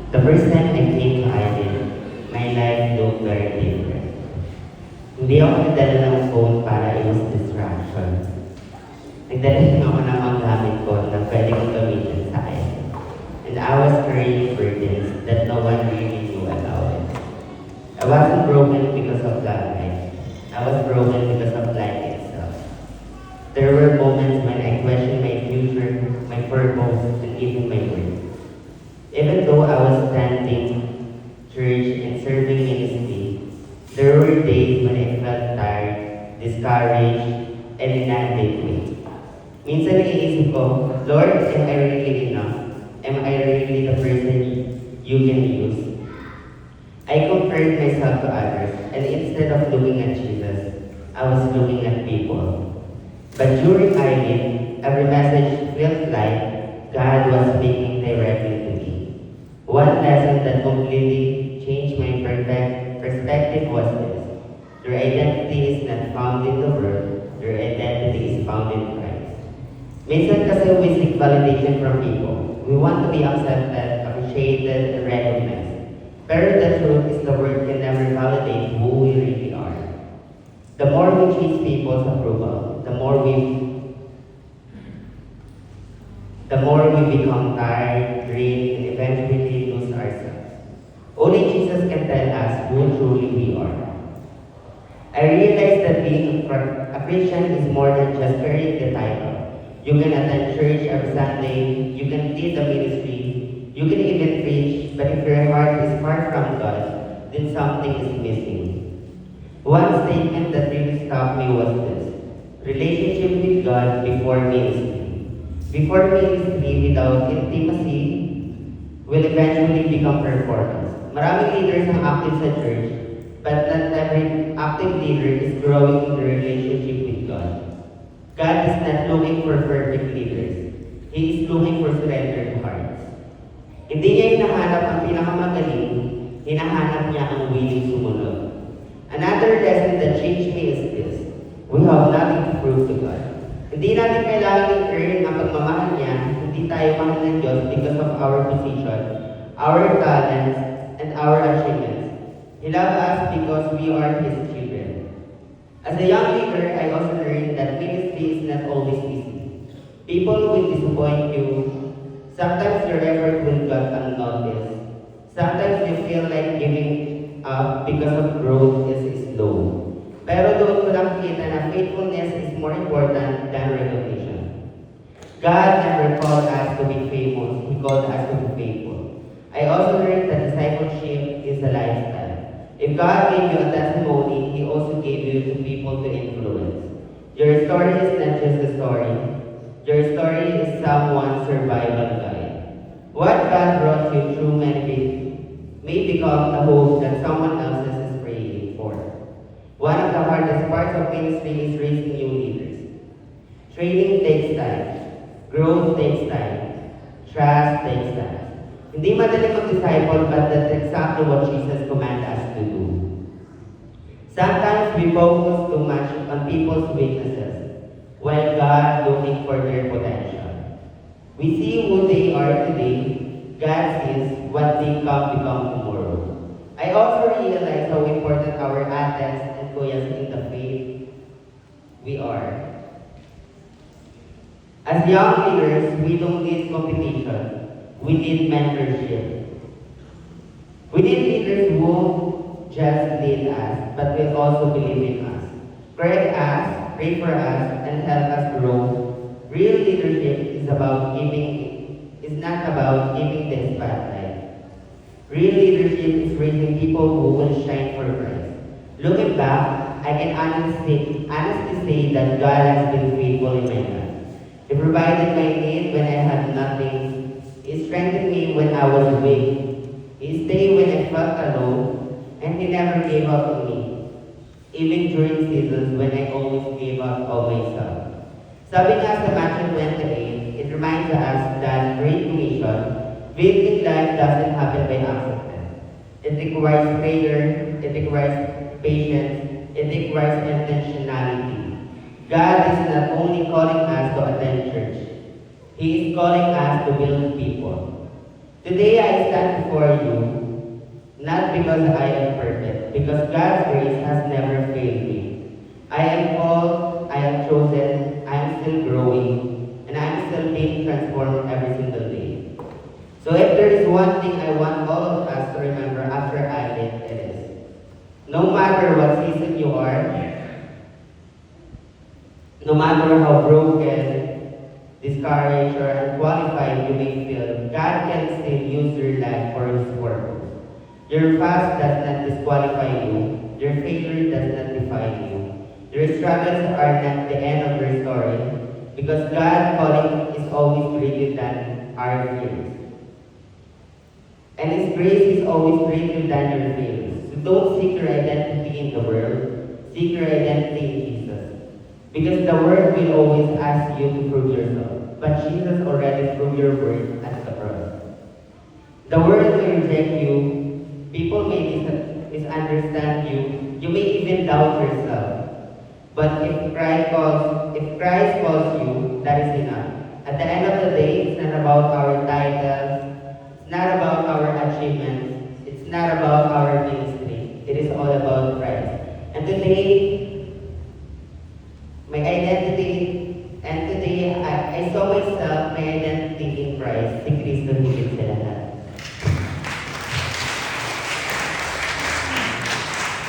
The first time I came to Island, my life looked very different. Hindi ako nagdala ng phone para iwas distraction. Nagdala lang ako ng mga gamit ko na pwede kong gamitin sa Island. And I was carrying burdens that no one really knew about it. I wasn't broken because of that life. I was broken because of life itself. There were moments when I questioned my future, my purpose, and even my worth. Even though I was attending church and serving ministry, there were days when I felt tired, discouraged, and inadequate. Minsan naiisip ko, Lord, am I really enough? Am I really the person you can use? I compared myself to others, and instead of looking at Jesus, I was looking at people. But during Eileen, every message felt like God was speaking directly to me. One lesson that completely changed my perspective was this. Your identity is not found in the world, your identity is found in Christ. Minsan kasi we seek validation from people. We want to be accepted, appreciated, and recognized. Pero the truth is the world can never validate who we really are. The more we chase people's approval, the more we become tired, drained, and eventually lose ourselves. Only Jesus can tell us who truly we are. I realized that being a Christian is more than just carrying the title. You can attend church every Sunday, you can lead the ministry, you can even preach, but if your heart is far from God, then something is missing. One statement that really stopped me was this: relationship with God before ministry. Before ministry, without intimacy, will eventually become performance. Maraming leaders ang active sa church, but not every active leader is growing in the relationship with God. God is not looking for perfect leaders. He is looking for surrendered hearts. Hindi niya hinahanap ang pinakamagaling, hinahanap niya ang willing sumunod. Another lesson that changed me is this: we have nothing to prove to God. Hindi natin kailangan i-earn ang pagmamahal niya, hindi tayo mahal ng Diyos because of our position, our talents, and our achievements. He loves us because we are His children. As a young leader, I also learned that ministry is not always easy. People will disappoint you. Sometimes your effort will go unnoticed. Sometimes you feel like giving up because of growth is slow. Pero doon ko nakikita na faithfulness is more important than recognition. God never called us to be famous. He called us to be faithful. I also learned that discipleship is a lifestyle. If God gave you a testimony, He also gave you to people to influence. Your story is not just a story. Your story is someone's survival guide. What God brought you through may become the hope that someone else is praying for. One of the hardest parts of ministry is raising new leaders. Training takes time. Growth takes time. Trust takes time. Hindi madali mag-disciple, but that's exactly what Jesus commanded us to do. Sometimes we focus too much on people's weaknesses, while God looking for their potential. We see who they are today. God sees what they can become tomorrow. I also realize how important our ates and kuyas in the faith we are. As young leaders, we don't need competition. We need mentorship. We need leaders who won't just lead us, but will also believe in us. Correct us, pray for us, and help us grow. Real leadership is not about giving the spotlight. Real leadership is raising people who will shine for Christ. Looking back, I can honestly say that God has been faithful in my life. He provided my need when I had nothing. He strengthened me when I was weak. He stayed when I felt alone, and He never gave up on me, even during seasons when I almost gave up on myself. Sabi nga sa Matthew 28, it reminds us that Great Commission, building life doesn't happen by accident. It requires prayer, it requires patience, it requires intentionality. God is not only calling us to attend church, He is calling us to build people. Today I stand before you, not because I am perfect, because God's grace has never failed me. I am called, I am chosen, I am still growing, and I am still being transformed every single day. So if there is one thing I want all of us to remember after Advent, it is, no matter what season you are, no matter how broken, discouraged, or unqualified you may feel, God can still use your life for His purpose. Your past does not disqualify you. Your failure does not define you. Your struggles are not the end of your story, because God's calling is always greater than our fears. And His grace is always greater than your failures. So don't seek your identity in the world. Seek your identity in Jesus. Because the world will always ask you to prove yourself. But Jesus already proved your worth at the cross. The world may reject you. People may misunderstand you. You may even doubt yourself. But if Christ calls you, that is enough. At the end of the day, it's not about our titles. It's not about our achievements. It's not about our ministry. It is all about Christ. And today, my identity, and today I saw myself, my identity in Christ, in Cristo.